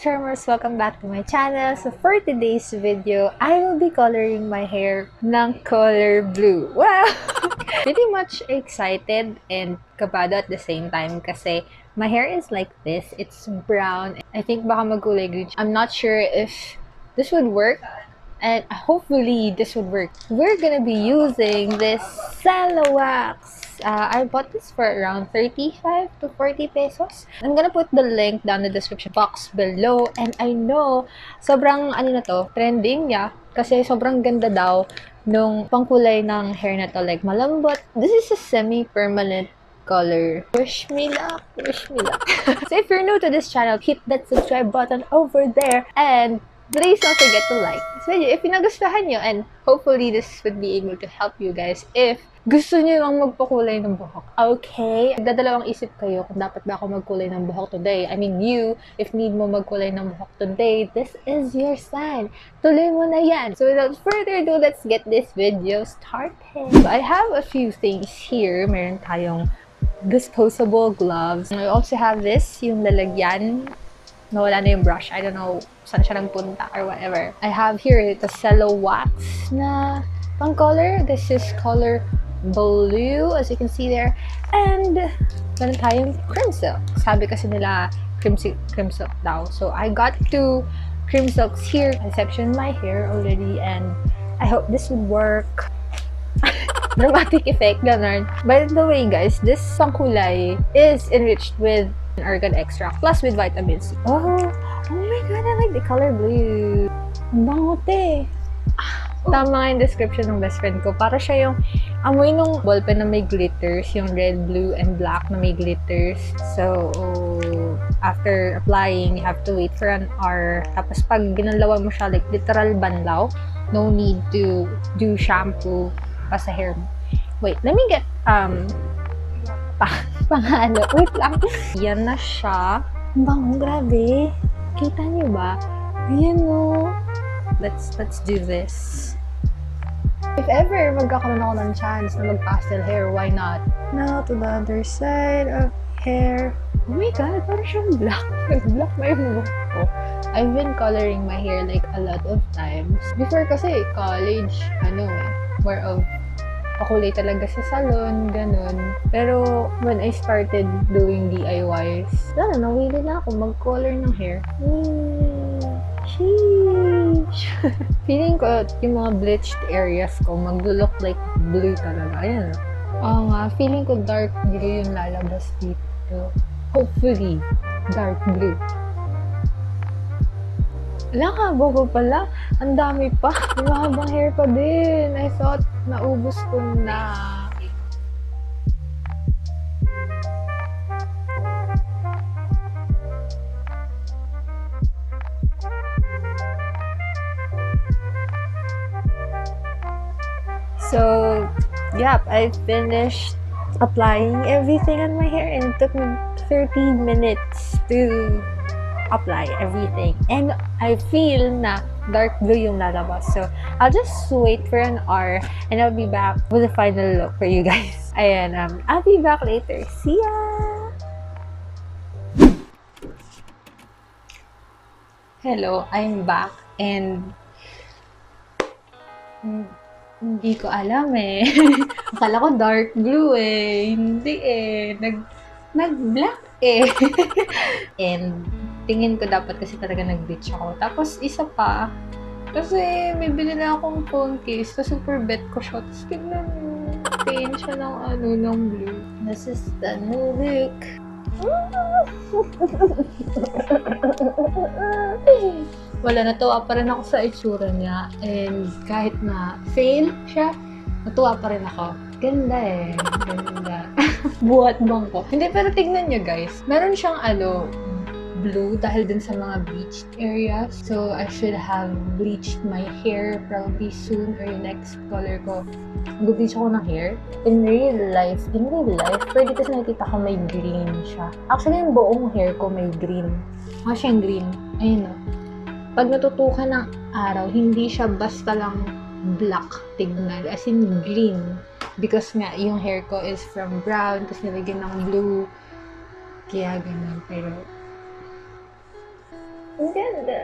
Charmers, welcome back to my channel. So for today's video, I will be coloring my hair ng color blue. Wow! Pretty much excited and kabado at the same time kasi my hair is like this. It's brown. I think baka magkulay green. I'm not sure if this would work. And hopefully this would work. We're gonna be using this cello wax. I bought this for around 35 to 40 pesos. I'm gonna put the link down in the description box below. And I know, sobrang ano na to, trending niya. Kasi sobrang ganda daw nung pangkulay ng hair na to. Like malambot. This is a semi-permanent color. Wish me luck. Wish me luck. So if you're new to this channel, hit that subscribe button over there. And please don't forget to like this video if nagustuhan nyo, and hopefully this would be able to help you guys if gusto nyo lang magpakulay ng buhok. Okay? Nagdadalawang isip kayo kung dapat ba ako magkulay ng buhok today. I mean, you, if need mo magkulay ng buhok today, this is your sign. Tuloy mo na yan. So without further ado, let's get this video started. So I have a few things here. Meron tayong disposable gloves. I also have this, yung lalagyan. Nawala na yung brush. I don't know saan siya nagpunta or whatever. I have here the cello wax na pang color. This is color blue, as you can see there. And meron tayong cream silk. Sabi kasi nila cream silk daw. So I got two cream silks here. I sectioned my hair already and I hope this would work. Dramatic effect, ganun. By the way guys, this pangkulay is enriched with argan extract plus with vitamin C. Oh my god, I like the color blue. Ang bango, te. Tama nga yung description ng best friend ko. Para siya yung amoy nung ballpen na may glitters, yung red, blue, and black na may glitters. So, after applying, you have to wait for an hour. Tapos pag ginalawan mo siya, like literal banlaw, no need to do shampoo pa sa hair mo. Wait, let me get pangalo. Wait lang. Yan na siya. Ang bango, grabe. Kita niyo ba? Ayan o. Let's do this. If ever magkakaroon ako ng chance na mag-pastel hair, why not? Now to the other side of hair. Oh my god, parang siyang black. Black na yung buhok ko. I've been coloring my hair like a lot of times. Before kasi, college, more of pakulay talaga sa salon, ganun. Pero when I started doing DIYs, nawili na ako mag-color ng hair. Sheesh! Feeling ko yung mga bleached areas ko mag-look like blue talaga. Ayan. Oo nga, feeling ko dark blue yung lalabas dito. Hopefully, dark blue. Wala ka, bobo pala. Ang dami pa. May mahabang hair pa din. I thought naubos ko na. So, yep, I finished applying everything on my hair and it took me 30 minutes to apply everything. And I feel na dark blue yung lalabas. So, I'll just wait for an hour and I'll be back with a final look for you guys. Ayan, I'll be back later. See ya! Hello, I'm back and hindi ko alam eh. Akala ko dark blue eh. Hindi eh. Nag-black eh. And tingin ko dapat kasi talaga nag-bleach ako. Tapos isa pa, kasi may bili na akong phone case. Tapos super bet ko siya. Tapos tingnan mo. Pain siya ng blue. This is the new look. Wala, natuwa pa rin ako sa itsura niya. And kahit na fail siya, natuwa pa rin ako. Ganda eh. Ganda. Buhat bang ko. Hindi, pero tignan nyo guys. Meron siyang blue dahil din sa mga bleached areas. So, I should have bleached my hair probably soon or yung next color ko. Mag-bleach ako ng hair. In real life, pwede kasi nakikita ko may green siya. Actually, yung buong hair ko may green. Mukha siyang green. Ayun o. Pag natutukan ng araw, hindi siya basta lang black tignan. As in green. Because nga, yung hair ko is from brown, tapos nilagyan ng blue. Kaya ganun. Pero, ang ganda.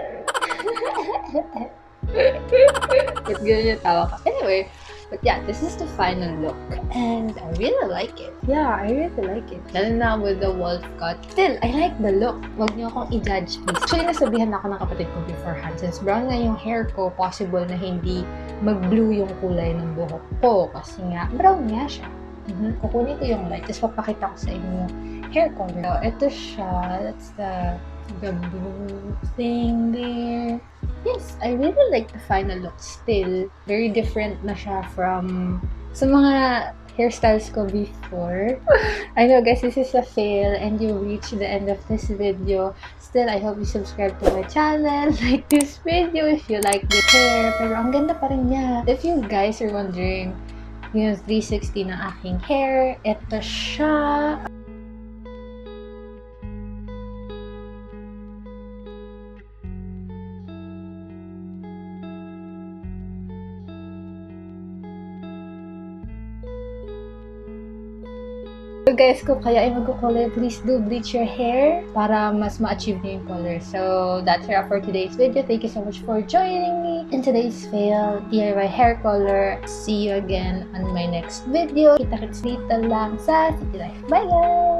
Ba't ganun yung tawa ka? Anyway, but yeah, this is the final look. And I really like it. Yeah, I really like it. Lalo na with the wolf cut. Still, I like the look. Huwag niyo akong i-judge, please. Actually, nasabihan ako ng kapatid ko beforehand. Since brown nga yung hair ko, possible na hindi mag-blue yung kulay ng buhok ko. Kasi nga, brown nga siya. Kukunin ko yung light. Tapos papakita ko sa inyo yung hair color. So, ito siya. That's the blue thing there. Yes, I really like the final look still. Very different na siya from sa mga hairstyles ko before. I know guys, this is a fail and you reached the end of this video. Still, I hope you subscribe to my channel, like this video if you like the hair. Pero ang ganda pa rin niya. If you guys are wondering, yung 360 ng aking hair, ito siya. So guys, kung kaya ay mag-color, please do bleach your hair para mas ma-achieve niyo yung color. So that's it for today's video. Thank you so much for joining me in today's fail DIY hair color. See you again on my next video. Kita-kits dito lang sa City Life. Bye guys!